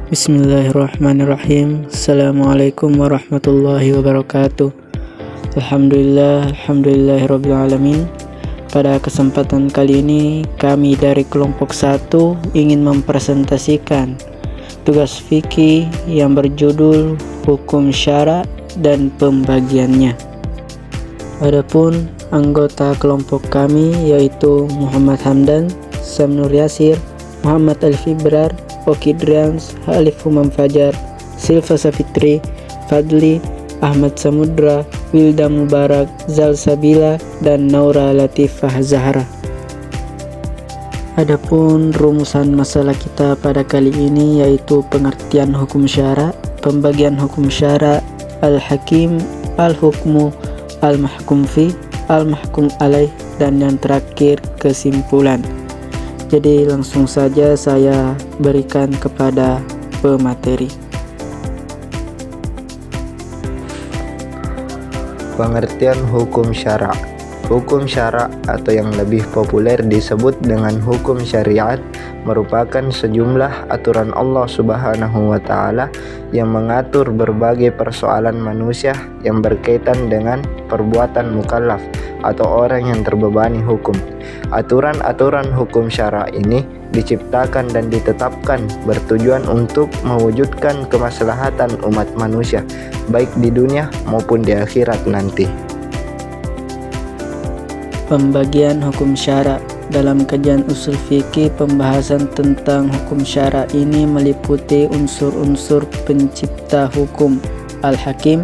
Bismillahirrahmanirrahim. Assalamualaikum warahmatullahi wabarakatuh. Alhamdulillahirabbil alamin. Pada kesempatan kali ini kami dari kelompok 1 ingin mempresentasikan tugas fikih yang berjudul hukum syara dan pembagiannya. Adapun anggota kelompok kami yaitu Muhammad Hamdan, Samnur Yasir, Muhammad Al-Fibrar, Oki Drians, Halif Humam Fajar, Silva Safitri, Fadli, Ahmad Samudra, Wilda Mubarak, Zal Sabila, dan Naura Latifah Zahra. Adapun rumusan masalah kita pada kali ini yaitu pengertian hukum syara, pembagian hukum syara, al-hakim, al-hukmu, al-mahkum fi, al-mahkum alaih, dan yang terakhir kesimpulan. Jadi langsung saja saya berikan kepada pemateri. Pengertian hukum syara. Hukum syara atau yang lebih populer disebut dengan hukum syariat merupakan sejumlah aturan Allah Subhanahu wa Ta'ala yang mengatur berbagai persoalan manusia yang berkaitan dengan perbuatan mukallaf atau orang yang terbebani hukum. Aturan-aturan hukum syara ini diciptakan dan ditetapkan bertujuan untuk mewujudkan kemaslahatan umat manusia baik di dunia maupun di akhirat nanti. Pembagian hukum syara. Dalam kajian usul fikih, pembahasan tentang hukum syara ini meliputi unsur-unsur pencipta hukum, al-hakim,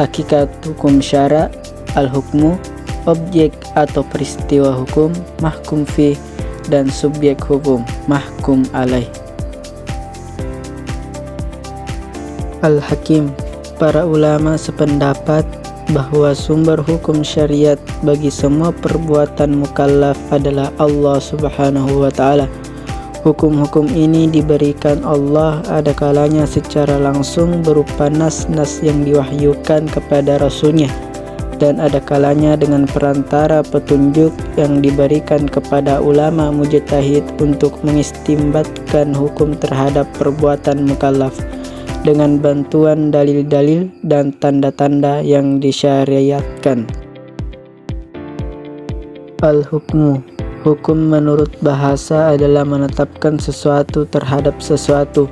hakikat hukum syara, al-hukmu, objek atau peristiwa hukum, mahkum fi, dan subjek hukum, mahkum alaih. Al-hakim. Para ulama sependapat bahwa sumber hukum syariat bagi semua perbuatan mukallaf adalah Allah Subhanahu wa Ta'ala. Hukum-hukum ini diberikan Allah ada kalanya secara langsung berupa nas-nas yang diwahyukan kepada Rasulnya, dan ada kalanya dengan perantara petunjuk yang diberikan kepada ulama mujtahid untuk mengistimbatkan hukum terhadap perbuatan mukallaf dengan bantuan dalil-dalil dan tanda-tanda yang disyariatkan. Al-hukmu. Hukum menurut bahasa adalah menetapkan sesuatu terhadap sesuatu.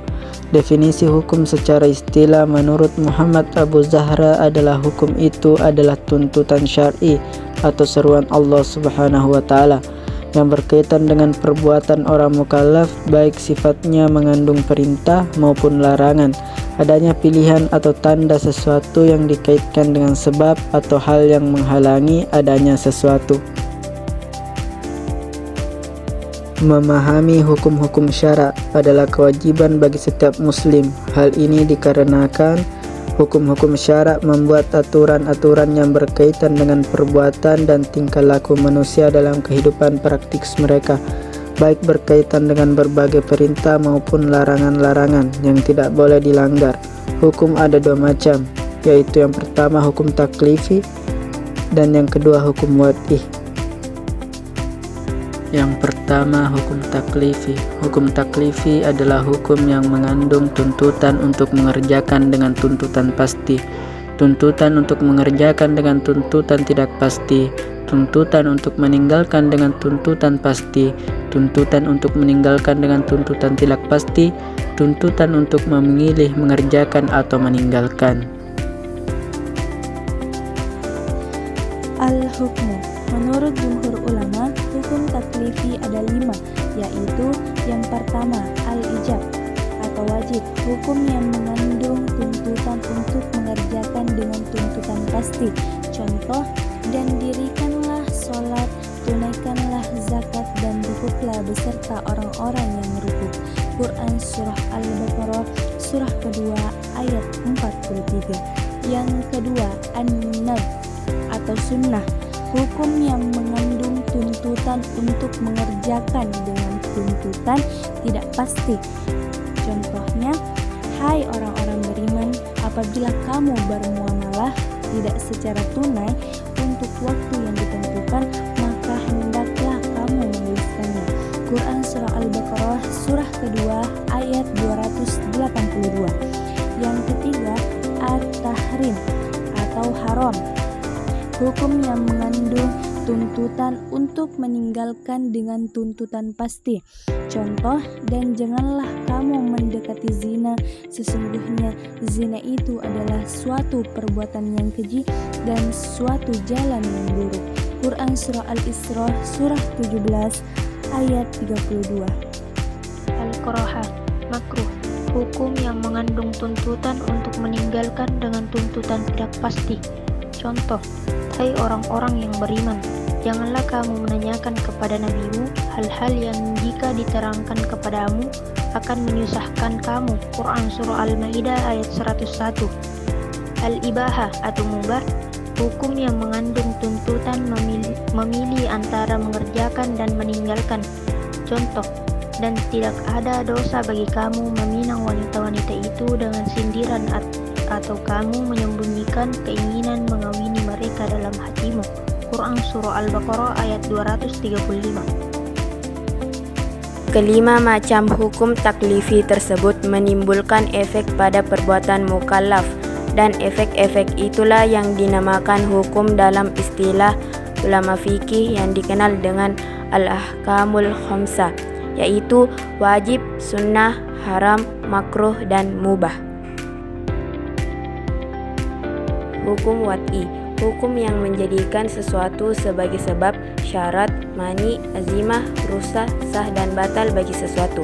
Definisi hukum secara istilah menurut Muhammad Abu Zahra adalah hukum itu adalah tuntutan syar'i atau seruan Allah Subhanahu wa Ta'ala yang berkaitan dengan perbuatan orang mukallaf, baik sifatnya mengandung perintah maupun larangan, adanya pilihan atau tanda sesuatu yang dikaitkan dengan sebab atau hal yang menghalangi adanya sesuatu. Memahami hukum-hukum syara adalah kewajiban bagi setiap muslim. Hal ini dikarenakan hukum-hukum syara membuat aturan-aturan yang berkaitan dengan perbuatan dan tingkah laku manusia dalam kehidupan praktis mereka, baik berkaitan dengan berbagai perintah maupun larangan-larangan yang tidak boleh dilanggar. Hukum ada dua macam, yaitu yang pertama hukum taklifi dan yang kedua hukum wad'i. Yang pertama hukum taklifi. Hukum taklifi adalah hukum yang mengandung tuntutan untuk mengerjakan dengan tuntutan pasti, tuntutan untuk mengerjakan dengan tuntutan tidak pasti, tuntutan untuk meninggalkan dengan tuntutan pasti, tuntutan untuk meninggalkan dengan tuntutan tidak pasti, tuntutan untuk memilih mengerjakan atau meninggalkan. Al-hukmu. Menurut jumhur ulama, hukum taklifi ada 5, yaitu yang pertama al-ijab atau wajib, hukum yang mengandung tuntutan untuk mengerjakan dengan tuntutan pasti. Contoh, dan dirikanlah sholat, tunaikanlah zakat, dan rukuklah beserta orang-orang yang merukuk. Quran Surah Al-Baqarah surah kedua ayat 43. Yang kedua an-nadb atau sunnah, hukum yang mengandung tuntutan untuk mengerjakan dengan tuntutan tidak pasti. Contohnya, hai orang-orang beriman, apabila kamu bermuamalah tidak secara tunai untuk waktu yang ditentukan, maka hendaklah kamu menuliskannya. Quran Surah Al-Baqarah surah kedua ayat 202. 82. Yang ketiga, at-tahrim atau haram, hukum yang mengandung tuntutan untuk meninggalkan dengan tuntutan pasti. Contoh, dan janganlah kamu mendekati zina, sesungguhnya zina itu adalah suatu perbuatan yang keji dan suatu jalan yang buruk. Quran Surah Al-Isra Surah 17 ayat 32. Al-Karahat, makruh, hukum yang mengandung tuntutan untuk meninggalkan dengan tuntutan tidak pasti. Contoh, hai orang-orang yang beriman, janganlah kamu menanyakan kepada nabimu hal-hal yang jika diterangkan kepadamu akan menyusahkan kamu. Quran Surah Al-Maidah ayat 101. Al-Ibahah atau mubah, hukum yang mengandung tuntutan memilih antara mengerjakan dan meninggalkan. Contoh, dan tidak ada dosa bagi kamu meminang wanita-wanita itu dengan sindiran atau kamu menyembunyikan keinginan mengawini mereka dalam hatimu. Quran Surah Al-Baqarah ayat 235. Kelima macam hukum taklifi tersebut menimbulkan efek pada perbuatan mukallaf, dan efek-efek itulah yang dinamakan hukum dalam istilah ulama fikih yang dikenal dengan al-ahkamul khamsah, yaitu wajib, sunnah, haram, makruh, dan mubah. Hukum wad'i, hukum yang menjadikan sesuatu sebagai sebab, syarat, mani, azimah, rusak, sah, dan batal bagi sesuatu.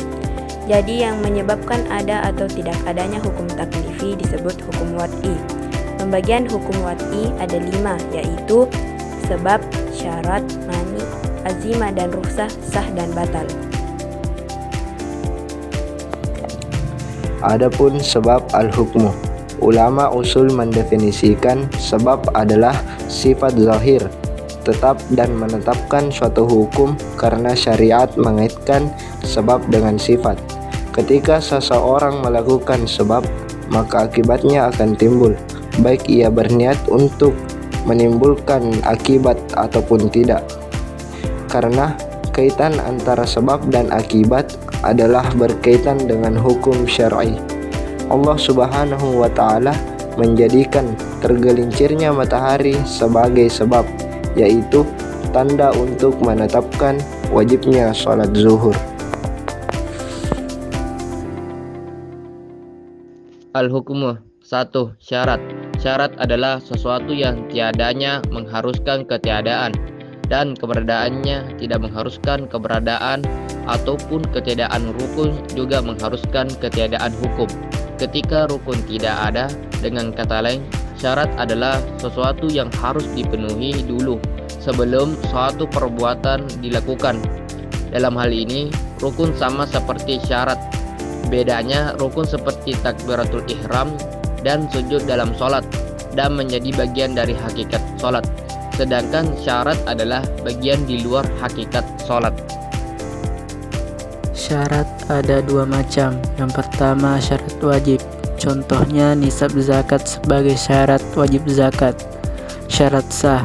Jadi yang menyebabkan ada atau tidak adanya hukum taklifi disebut hukum wad'i. Pembagian hukum wad'i ada 5, yaitu sebab, syarat, mani, azimah, dan rusak, sah, dan batal. Adapun sebab al-hukmu, ulama usul mendefinisikan sebab adalah sifat zahir, tetap dan menetapkan suatu hukum karena syariat mengaitkan sebab dengan sifat. Ketika seseorang melakukan sebab, maka akibatnya akan timbul, baik ia berniat untuk menimbulkan akibat ataupun tidak. Karena kaitan antara sebab dan akibat adalah berkaitan dengan hukum syar'i. Allah Subhanahu wa Ta'ala menjadikan tergelincirnya matahari sebagai sebab, yaitu tanda untuk menetapkan wajibnya sholat zuhur. Al-hukmu 1. Syarat. Syarat adalah sesuatu yang tiadanya mengharuskan ketiadaan dan keberadaannya tidak mengharuskan keberadaan, ataupun ketiadaan rukun juga mengharuskan ketiadaan hukum. Ketika rukun tidak ada, dengan kata lain, syarat adalah sesuatu yang harus dipenuhi dulu sebelum suatu perbuatan dilakukan. Dalam hal ini, rukun sama seperti syarat. Bedanya, rukun seperti takbiratul ihram dan sujud dalam sholat dan menjadi bagian dari hakikat sholat, sedangkan syarat adalah bagian di luar hakikat sholat. Syarat ada 2 macam. Yang pertama, syarat wajib. Contohnya nisab zakat sebagai syarat wajib zakat. Syarat sah.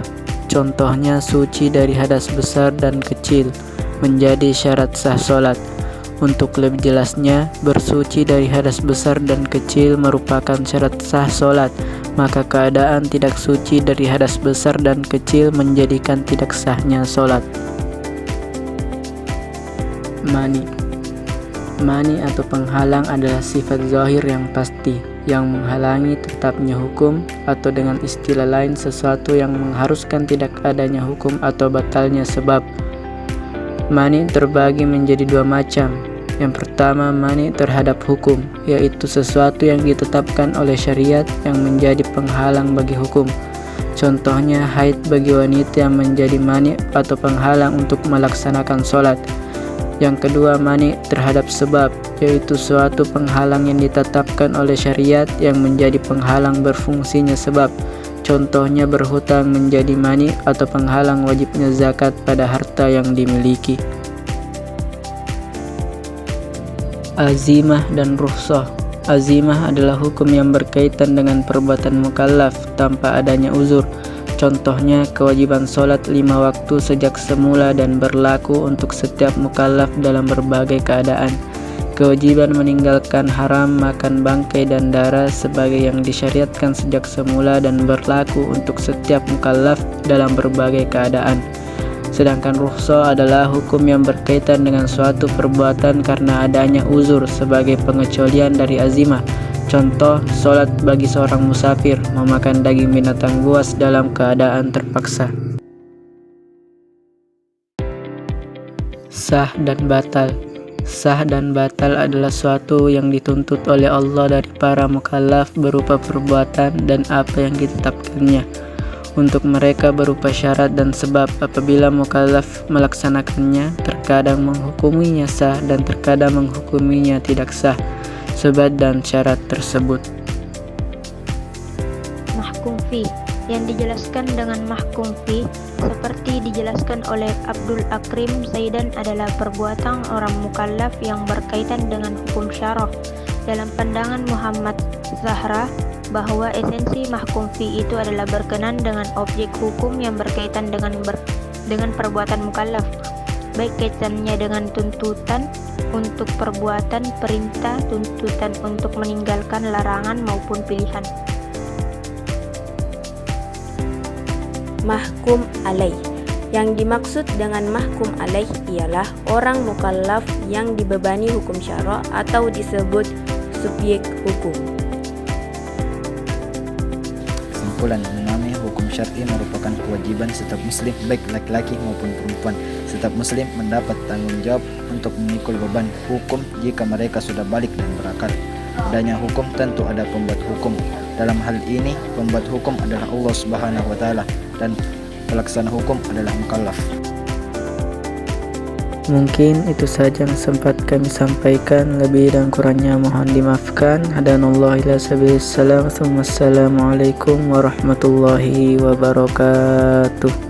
Contohnya suci dari hadas besar dan kecil menjadi syarat sah sholat. Untuk lebih jelasnya, bersuci dari hadas besar dan kecil merupakan syarat sah sholat, maka keadaan tidak suci dari hadas besar dan kecil menjadikan tidak sahnya sholat. Mani atau penghalang adalah sifat zahir yang pasti, yang menghalangi tetapnya hukum, atau dengan istilah lain sesuatu yang mengharuskan tidak adanya hukum atau batalnya sebab. Mani terbagi menjadi 2 macam. Yang pertama, mani terhadap hukum, yaitu sesuatu yang ditetapkan oleh syariat yang menjadi penghalang bagi hukum. Contohnya haid bagi wanita yang menjadi mani atau penghalang untuk melaksanakan sholat. Yang kedua, mani terhadap sebab, yaitu suatu penghalang yang ditetapkan oleh syariat yang menjadi penghalang berfungsinya sebab. Contohnya berhutang menjadi mani atau penghalang wajibnya zakat pada harta yang dimiliki. Azimah dan rukhsah. Azimah adalah hukum yang berkaitan dengan perbuatan mukallaf tanpa adanya uzur. Contohnya kewajiban sholat 5 waktu sejak semula dan berlaku untuk setiap mukallaf dalam berbagai keadaan. Kewajiban meninggalkan haram makan bangkai dan darah sebagai yang disyariatkan sejak semula dan berlaku untuk setiap mukallaf dalam berbagai keadaan. Sedangkan rukhsah adalah hukum yang berkaitan dengan suatu perbuatan karena adanya uzur sebagai pengecualian dari azimah. Contoh, sholat bagi seorang musafir, memakan daging binatang buas dalam keadaan terpaksa. Sah dan batal. Sah dan batal adalah suatu yang dituntut oleh Allah dari para mukallaf berupa perbuatan dan apa yang ditetapkannya untuk mereka berupa syarat dan sebab. Apabila mukallaf melaksanakannya, terkadang menghukuminya sah dan terkadang menghukuminya tidak sah sebab dan syarat tersebut. Mahkum fi yang dijelaskan dengan mahkum fi seperti dijelaskan oleh Abdul Akrim Zaidan adalah perbuatan orang mukallaf yang berkaitan dengan hukum syarah. Dalam pandangan Muhammad Zahra bahwa esensi mahkum fi itu adalah berkenan dengan objek hukum yang berkaitan dengan perbuatan mukallaf, baik kaitannya dengan tuntutan untuk perbuatan perintah, tuntutan untuk meninggalkan larangan maupun pilihan. Mahkum alaih. Yang dimaksud dengan mahkum alaih ialah orang mukallaf yang dibebani hukum syara atau disebut subjek hukum. Kesimpulan, memahami hukum syar'i merupakan kewajiban setiap muslim, baik laki-laki maupun perempuan. Setiap muslim mendapat tanggung jawab untuk memikul beban hukum jika mereka sudah balik dan berakal. Adanya hukum tentu ada pembuat hukum. Dalam hal ini, pembuat hukum adalah Allah Subhanahu wa Ta'ala dan pelaksana hukum adalah mukallaf. Mungkin itu saja yang sempat kami sampaikan. Lebih dan kurangnya mohon dimaafkan. Hadanallahu ila sabilis salam. Assalamualaikum warahmatullahi wabarakatuh.